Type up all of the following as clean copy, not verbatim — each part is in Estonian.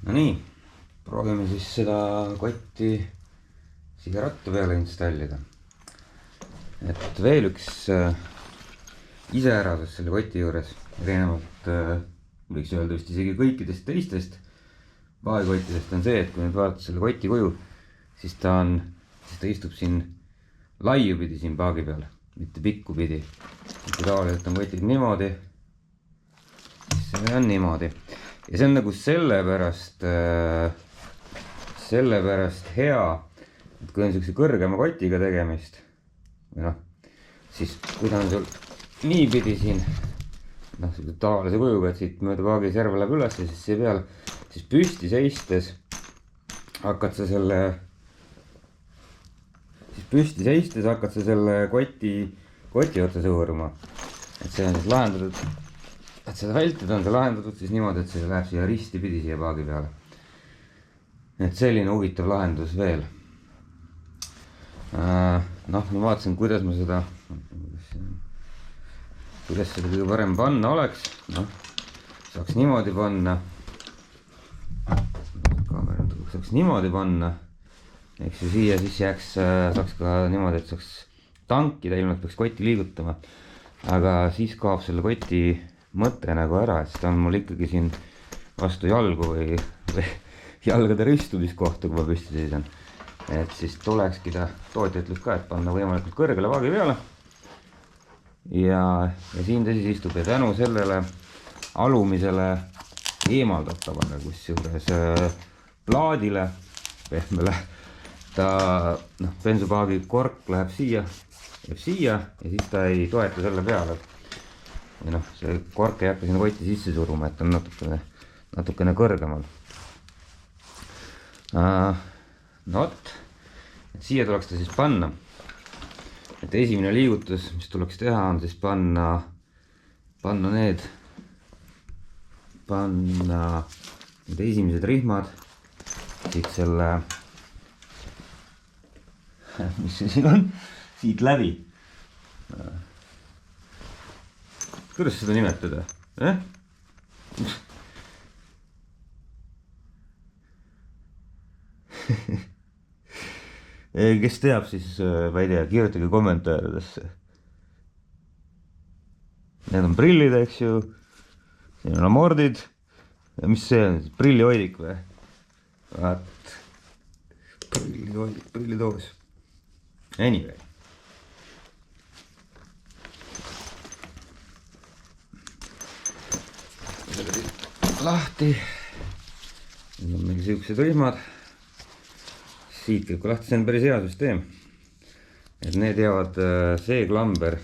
No nii, proovime siis seda kotti siia ratta peale installida. Et veel üks iseärasus selle koti juures, erinevalt võiks öelda vist isegi kõikidest teistest paagikottidest, on see, et kui nüüd vaadata selle koti kuju, siis ta istub siin laiupidi siin paagi peal, mitte pikkupidi. Kui tavaliselt on kotid niimoodi, siis see on niimoodi. Ja see on nagu sellepärast hea, et kui on sellise kõrgema kotiga tegemist, või noh, siis kui ta on sul niipidi siin, noh, tavalise kujuga, et siit mööda paagi serva läheb üles, siis see peal, siis püsti seistes hakkad sa selle koti otsa sõõruma. Et see on siis lahendatud, et seda vältida on see lahendatud siis niimoodi, et see läheb siia ristipidi siia paagi peale. Et selline huvitav lahendus veel. Noh, ma vaatasin, kuidas seda kõige parem panna oleks. Noh, saaks niimoodi panna. Saaks niimoodi panna. Eks ju siia siis saaks ka niimoodi, et saaks tankida, ilma et peaks kotti liigutama. Aga siis kaob selle koti mõte nagu ära, et seda on mul ikkagi siin vastu jalgu või jalgade ristumiskohta, kui ma püsti seisan. Et siis tulekski tootja ütleb ka, et panna võimalikult kõrgele paagi peale. Ja siin ta siis istub ja tänu sellele alumisele eemaldatavale kusjuures plaadile, pehmele, bensupaagi kork läheb siia ja siis ta ei toeta selle peale. Või noh, see kork ei hakka sinna kotti sisse suruma, et on natukene kõrgemal. No võt, siia tuleks ta siis panna. Et esimene liigutus, mis tuleks teha, on siis panna need esimesed rihmad siit selle, mis see siin on, siit läbi. Kuidas seda nimetada? Kes teab, siis ma ei tea, kirjutage kommentaaridesse. Need on prillid, eks ju. Siin on amordid. Ja mis see on? Prillihoidik või? Vaat. Prillihoidik, prillitoos. Anyway. Lahti. Nüüd on meil siuksed rihmad. Siit kõik lahti, see on päris hea süsteem. Et need jäävad, see klamber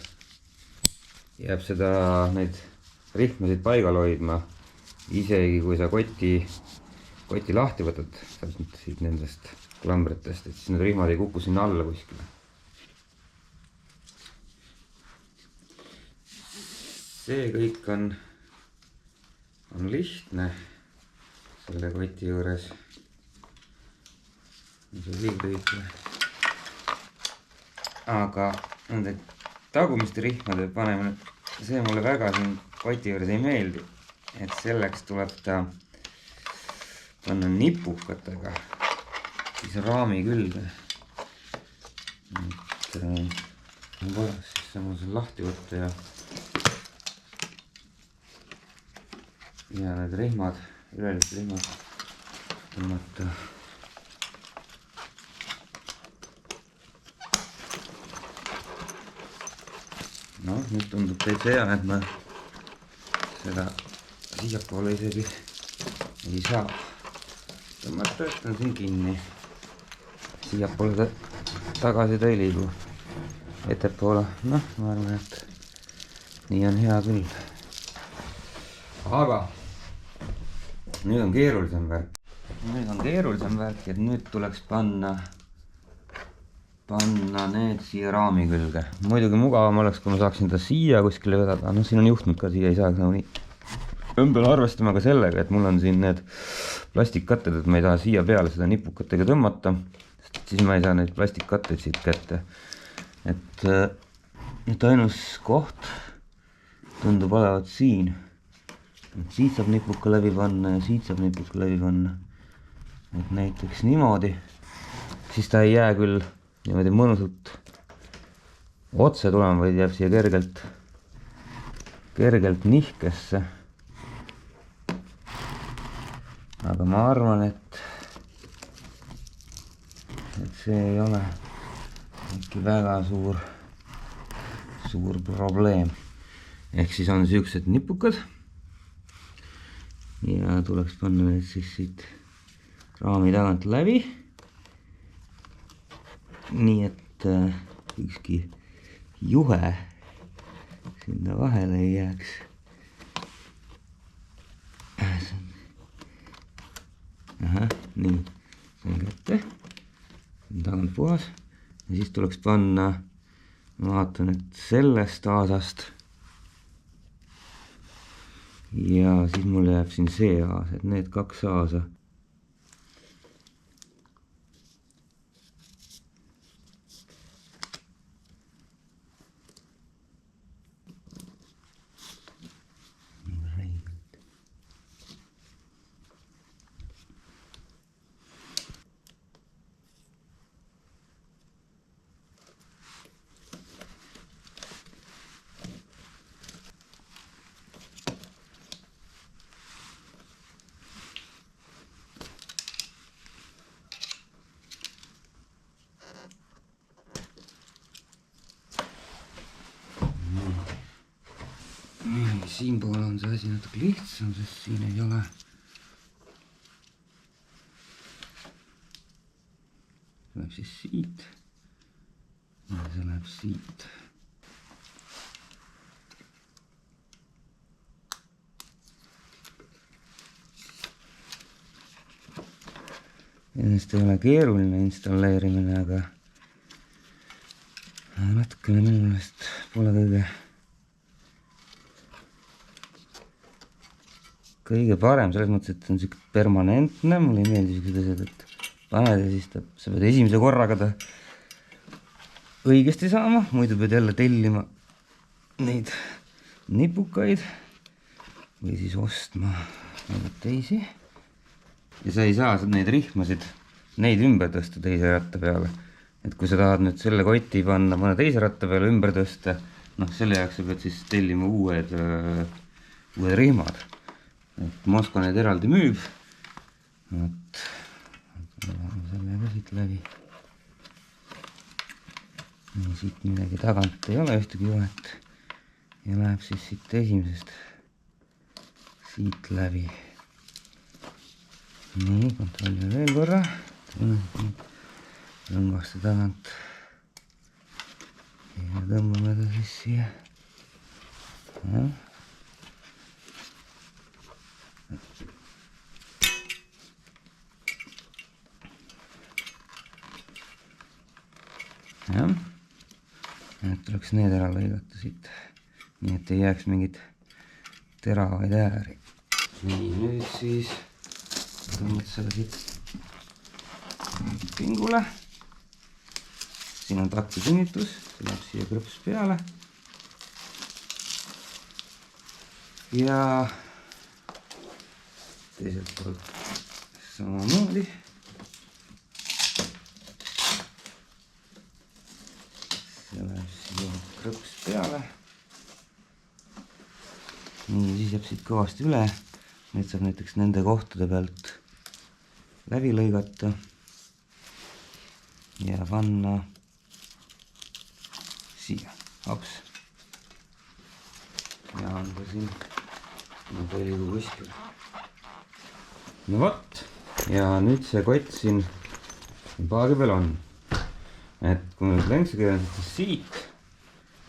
jääb neid rihmasid paigal hoidma. Isegi kui sa koti lahti võtad, siit nendest klambritest, et siis need rihmad ei kuku sinna alla kuskile. See kõik on lihtne selle koti juures. Aga nende tagumiste rihmade panemine, see mulle väga siin koti juures ei meeldi. Et selleks tuleb ta panna nipukatega siis raami külge. Siis saame selle lahti võtta ja need rihmad, ülelised rihmad tõmmata. No, nüüd tundub täitsa hea, et ma seda siiapoole isegi ei saa tõmmata, et on siin kinni. Siiapoole tagasi ta ei liigu. Ettepoole, noh, ma arvan, et nii on hea küll. Aga nüüd on keerulisem värk. Et nüüd tuleks panna need siia raami külge. Muidugi mugavam oleks, kui ma saaksin ta siia kuskile vedada. No siin on juhtnud ka, siia ei saaks nagu nii. Pean arvestama ka sellega, et mul on siin need plastikkatted, et ma ei taha siia peale seda nipukatega tõmmata. Siis ma ei saa neid plastikkatteid siit kätte. Et ainus koht tundub olevat siin. Siit saab nipuka läbi panna ja siit saab nipuka läbi panna. et näiteks niimoodi, siis ta ei jää küll niimoodi mõnusalt otse tulema, vaid jääb siia kergelt nihkesse. aga ma arvan, et see ei ole äkki väga suur probleem. ehk siis on siuksed nipukad ja tuleks panna need siis siit raami tagant läbi, nii et ükski juhe sinna vahele ei jääks. ahah, nii, sain kätte, tagant puhas ja siis tuleks panna, ma vaatan, et sellest aasast ja siis mul jääb siin see aas, et need 2 aasa siinpool on see asi natuke lihtsam, sest siin ei ole see läheb siis siit ja see läheb siit. Ennast ei ole keeruline installeerimine, aga natukene minu meelest pole kõige parem, selles mõttes, et on siuke permanentne, mulle ei meeldi siuksed asjad, et paned ja siis sa pead esimese korraga ta õigesti saama, muidu pead jälle tellima neid nipukaid või siis ostma teisi. ja sa ei saa neid rihmasid, neid ümber tõsta teise ratta peale. et kui sa tahad nüüd selle koti panna mõne teise ratta peale ümber tõsta, noh, selle jaoks sa pead siis tellima uued rihmad. et Moskva need eraldi müüb. et selle ka siit läbi. nii, siit midagi tagant ei ole, ühtegi juhet. ja läheb siis siit esimesest siit läbi. nii, kontrollime veel korra. lõngaste tagant. ja tõmbame ta siis siia. jah, et tuleks need ära lõigata siit, nii et ei jääks mingit teravaid ääri. nii, nüüd siis tõmbad selle siit pingule. siin on takti kinnitus, see läheb siia krõps peale. ja teiselt poolt samamoodi. see läheb siia krõps peale. nii, siis jääb siit kõvasti üle. Need saab näiteks nende kohtade pealt läbi lõigata ja panna siia, hops. ja on ka siin nii palju kui kuskil. no vot, ja nüüd see kott siin paagi peal on. et kui ma nüüd länkse keeran, siis siit,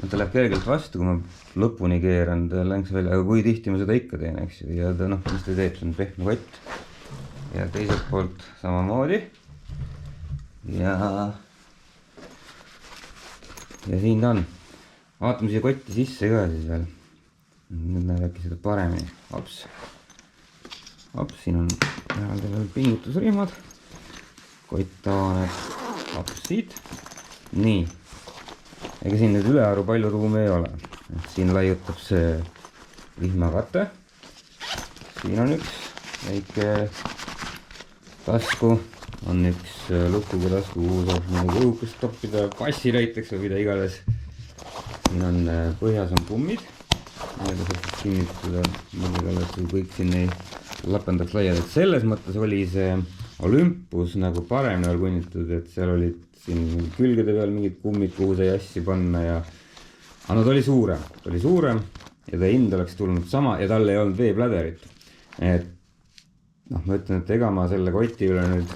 ta läheb kergelt vastu, kui ma lõpuni keeran, ta länkse välja, aga kui tihti ma seda ikka teen, eks ju, ja ta noh, mis ta teeb, see on pehme kott. ja teiselt poolt samamoodi. ja siin ta on. vaatame siia kotti sisse ka siis veel. nüüd näeb äkki seda paremini. hops, siin on eraldi veel pingutusrihmad. kott avaneb hops siit. nii, ega siin nüüd ülearu palju ruumi ei ole. et siin laiutab see rihmakate. siin on üks väike tasku on üks lukuga tasku, kuhu saab nagu õhukest toppida, passi näiteks või mida iganes. siin on põhjas on kummid, millega saab kinnitada, millega kõik siin ei lapendaks laiali, et selles mõttes oli see Olympus nagu paremini veel kunnitud, et seal olid siin külgede peal mingid kummid, kuhu sai asju panna ja aga no ta oli suurem ja ta hind oleks tulnud sama ja tal ei olnud veepläderit. Et noh, ma ütlen, et ega ma selle koti üle nüüd,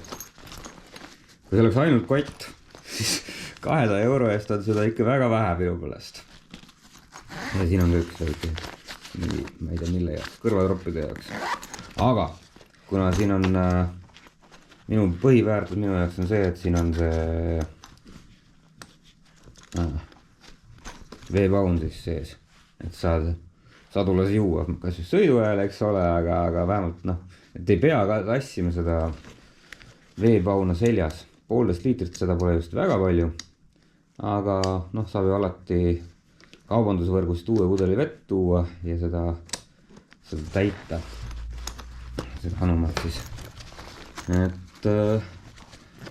kui see oleks ainult kott, siis 200 euro eest on seda ikka väga vähe minu poolest. Ja siin on ka üks väike, ma ei tea mille jaoks, kõrvatroppide jaoks. Aga kuna siin on minu põhiväärtus minu jaoks on see, et siin on see veepaun siis sees, et saad sadulas juua, kas just sõidu ajal, eks ole, aga vähemalt noh, et ei pea ka tassima seda veepauna seljas. 1,5 liitrit seda pole just väga palju, aga noh, saab ju alati kaubandusvõrgust uue pudeli vett tuua ja seda täita, seda hanumat siis. Et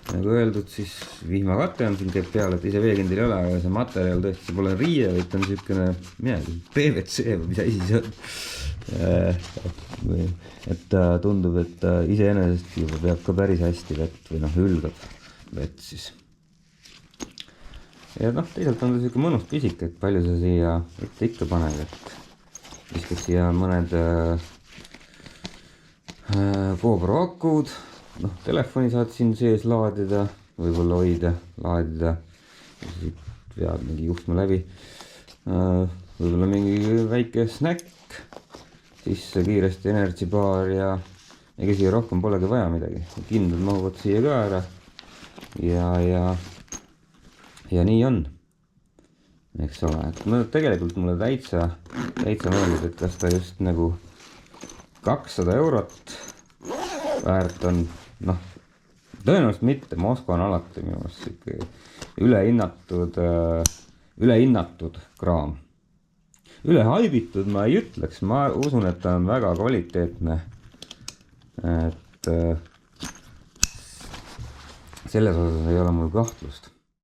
nagu öeldud, siis vihmakate on siin teeb peale, et ise veekindel ei ole, aga see materjal tõesti, see pole riie, vaid on niisugune midagi, PVC või mis asi see on. Et tundub, et iseenesest juba peab ka päris hästi vett või noh, ülgab vett siis. Ja noh, teisalt on ta niisugune mõnus pisik, et palju sa siia ikka paned, et viskad siia mõned GoPro akud. Noh, telefoni saad siin sees laadida, võib-olla hoida, laadida, siit vead mingi juhtme läbi, võib-olla mingi väike snäkk, sisse kiiresti energy bar ja ega siia rohkem polegi vaja midagi, kindlad mahuvad siia ka ära ja nii on, eks ole, et no tegelikult mulle täitsa mõeldud, et kas ta just nagu 200 eurot väärt on. Noh, tõenäoliselt mitte, Moskva on alati minu arust ülehinnatud kraam. Ülehaibitud ma ei ütleks, ma usun, et ta on väga kvaliteetne. Et selles osas ei ole mul kahtlust.